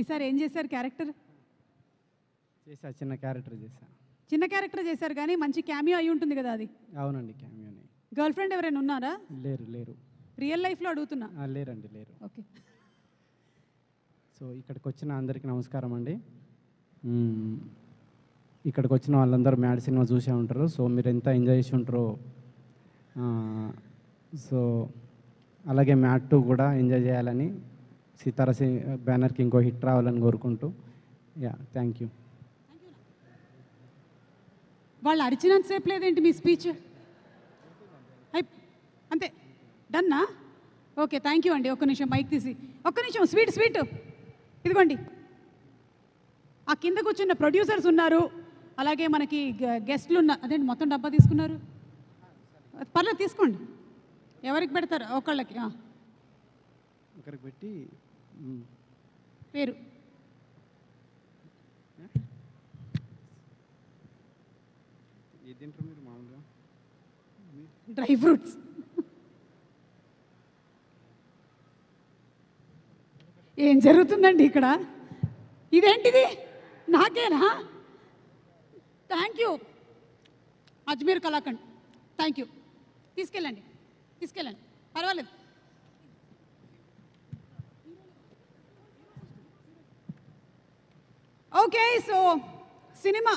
ఈసారి ఏం చేశారు క్యారెక్టర్? చేసా, చిన్న క్యారెక్టర్ చేసా. చిన్న క్యారెక్టర్ చేశారు కానీ మంచి క్యామియో అయి ఉంటుంది కదా అది. అవునండి, క్యామియోని. గర్ల్ ఫ్రెండ్ ఎవరైనా ఉన్నారా? లేరు లేరు. రియల్ లైఫ్లో అడుగుతున్నా. లేరండి, లేరు. ఓకే. సో ఇక్కడికి వచ్చిన అందరికీ నమస్కారం అండి. ఇక్కడికి వచ్చిన వాళ్ళందరూ మ్యాడ్ సినిమా చూసే ఉంటారు. సో మీరు ఎంత ఎంజాయ్ చేసి ఉంటారో, సో అలాగే మ్యాడ్ 2 కూడా ఎంజాయ్ చేయాలని, సితార బ్యానర్కి ఇంకో హిట్ రావాలని కోరుకుంటూ, థ్యాంక్ యూ. వాళ్ళు అరిచినంతసేపు లేదేంటి మీ స్పీచ్? అంతే, డన్నా? ఓకే, థ్యాంక్ యూ అండి. ఒక్క నిమిషం మైక్ తీసి, ఒక్క నిమిషం. స్వీట్ ఇదిగోండి. ఆ కింద కూర్చున్న ప్రొడ్యూసర్స్ ఉన్నారు, అలాగే మనకి గెస్ట్లు ఉన్నారు. అదేంటి మొత్తం డబ్బా తీసుకున్నారు? పర్లేదు తీసుకోండి. ఎవరికి పెడతారు? ఒకళ్ళకి ఒకరికి పెట్టి పేరు మీరు మామూలుగా డ్రై ఫ్రూట్స్. ఏం జరుగుతుందండి ఇక్కడ? ఇదేంటిది? నాకేనా? Thank you Ajmer kalakand, thank you. తీసుకెళ్ళండి పర్వాలేదు. Okay, so cinema